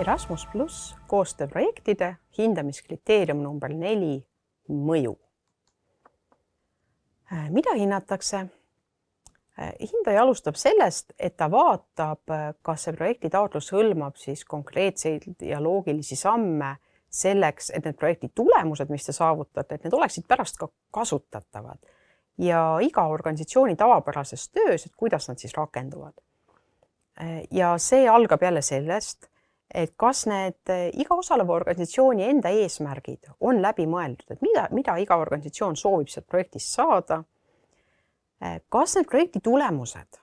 Erasmus pluss koostööprojektide hindamiskriteerium number 4 mõju. Mida hinnatakse? Hindaja alustab sellest, et ta vaatab, kas see projekti taotlus hõlmab siis konkreetseid ja loogilisi samme selleks, et need projekti tulemused, mis te saavutate, et need oleksid pärast ka kasutatavad ja iga organisatsiooni tavapärases töös, et kuidas nad siis rakenduvad. Ja see algab jälle sellest, et kas need iga osaleva organisatsiooni enda eesmärgid on läbi mõeldud, et mida iga organisatsioon soovib sealt projektist saada, kas need projekti tulemused,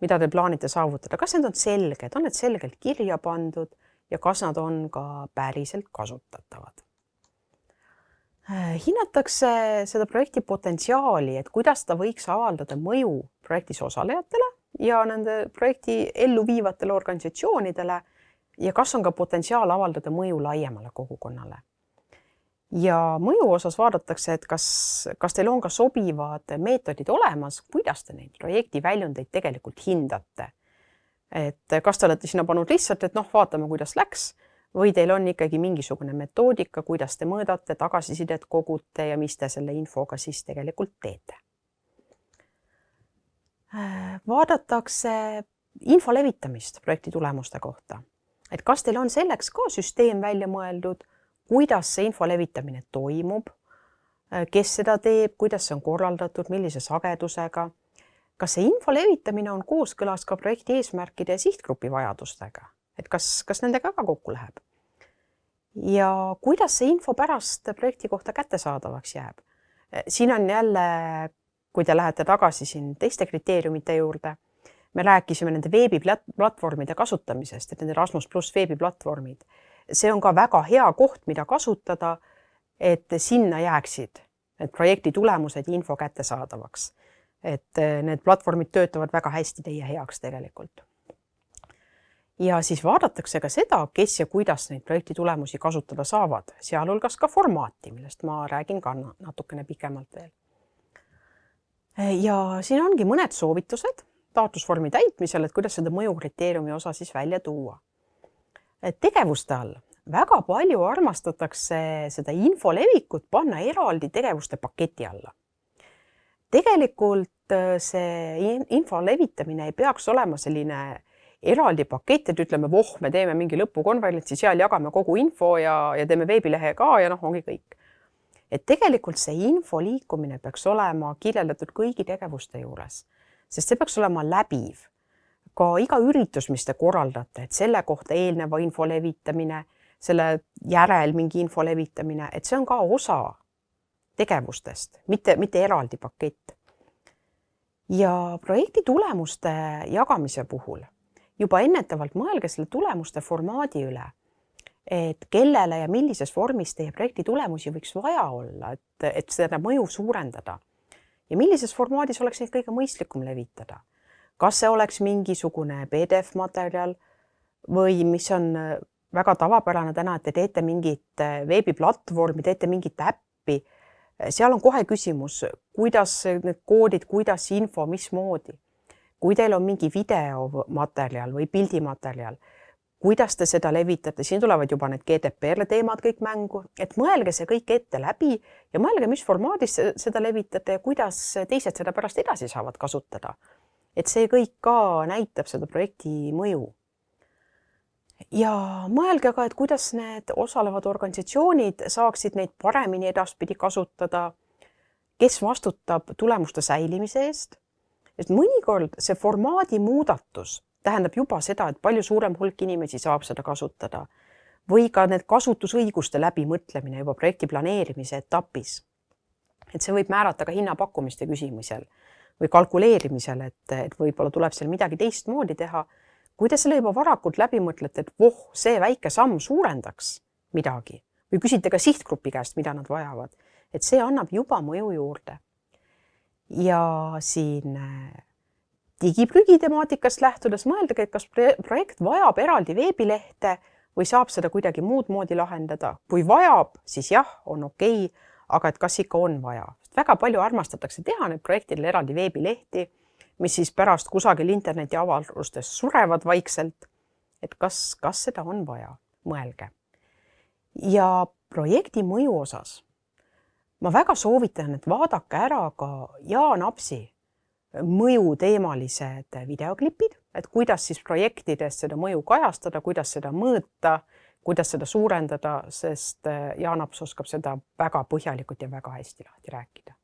mida te plaanite saavutada, kas need on selged, on need selgelt kirja pandud ja kas nad on ka päriselt kasutatavad. Hinnatakse seda projekti potentsiaali, et kuidas ta võiks avaldada mõju projektis osalejatele ja nende projekti ellu viivatele organisatsioonidele ja kas on ka potentsiaal avaldada mõju laiemale kogukonnale. Ja mõju osas vaadatakse, et kas teil on ka sobivad meetodid olemas, kuidas te neid projekti väljundeid tegelikult hindate. Et kas te olete sinna pannud lihtsalt, et vaatame, kuidas läks, või teil on ikkagi mingisugune metoodika, kuidas te mõõdate, tagasisidet kogute ja mis te selle infoga siis tegelikult teete. Vaadatakse info levitamist projekti tulemuste kohta. Et kas teil on selleks ka süsteem välja mõeldud, kuidas see info levitamine toimub, kes seda teeb, kuidas see on korraldatud, millise sagedusega, kas see info levitamine on kooskõlas ka projekti eesmärkide ja sihtgrupi vajadustega, et kas nendega ka kokku läheb. Ja kuidas see info pärast projekti kohta kättesaadavaks jääb. Siin on jälle, kui te lähete tagasi siin teiste kriteeriumite juurde, me rääkisime nende veebiplatvormide kasutamisest, et need Erasmus pluss veebiplatvormid. See on ka väga hea koht, mida kasutada, et sinna jääksid need projekti tulemused ja info kättesaadavaks. Et need platvormid töötavad väga hästi teie heaks tegelikult. Ja siis vaadatakse ka seda, kes ja kuidas neid projekti tulemusi kasutada saavad, sealhulgas ka formaati, millest ma räägin ka natukene pikemalt veel. Ja siin ongi mõned soovitused taotlusvormi täitmisel, et kuidas seda mõjukriteeriumi osa siis välja tuua. Tegevuste all väga palju armastatakse seda info levikut panna eraldi tegevuste paketi alla. Tegelikult see info levitamine ei peaks olema selline eraldi pakett, et ütleme, me teeme mingi lõpukonverentsi, seal jagame kogu info ja teeme veebilehe ka ja ongi kõik. Et tegelikult see info liikumine peaks olema kirjeldatud kõigi tegevuste juures, sest see peaks olema läbiv. Ka iga üritus, mis te korraldate, et selle kohta eelneva info levitamine, selle järel mingi info levitamine, et see on ka osa tegevustest, mitte eraldi pakett. Ja projekti tulemuste jagamise puhul juba ennetavalt mõelge selle tulemuste formaadi üle, et kellele ja millises vormis teie projekti tulemusi võiks vaja olla, et seda mõju suurendada. Ja millises formaadis oleks neid kõige mõistlikum levitada? Kas see oleks mingisugune PDF-materjal või mis on väga tavapärane täna, et te teete mingit veebiplatvormi, teete mingit äppi. Seal on kohe küsimus, kuidas need koodid, kuidas info, mismoodi. Kui teil on mingi videomaterjal või pildimaterjal, kuidas te seda levitate, siin tulevad juba need GDPR teemad kõik mängu, et mõelge see kõik ette läbi ja mõelge, mis formaadis seda levitate ja kuidas teised seda pärast edasi saavad kasutada. Et see kõik ka näitab seda projekti mõju. Ja mõelge ka, et kuidas need osalevad organisatsioonid saaksid neid paremini edaspidi kasutada, kes vastutab tulemuste säilimise eest. Et mõnikord see formaadi muudatus tähendab juba seda, et palju suurem hulk inimesi saab seda kasutada või ka need kasutusõiguste läbimõtlemine juba projekti planeerimise etapis. Et see võib määrata ka hinnapakkumiste küsimisel või kalkuleerimisel, et võib-olla tuleb seal midagi teistmoodi teha. Kui te selle juba varakult läbi mõtlete, et see väike samm suurendaks midagi või küsite ka sihtgrupi käest, mida nad vajavad, et see annab juba mõju juurde. Ja siin digiprügi temaatikast lähtudes mõeldage, et kas projekt vajab eraldi veebilehte või saab seda kuidagi muud moodi lahendada. Kui vajab, siis jah, on okei, aga et kas ikka on vaja. Väga palju armastatakse teha need projektidele eraldi veebilehti, mis siis pärast kusagil interneti avalustes surevad vaikselt, et kas seda on vaja. mõelge. Ja projekti mõju osas ma väga soovitan, et vaadake ära ka Jaan Apsi mõjuteemalised videoklipid, et kuidas siis projektides seda mõju kajastada, kuidas seda mõõta, kuidas seda suurendada, sest Jaan Aps oskab seda väga põhjalikult ja väga hästi lahti rääkida.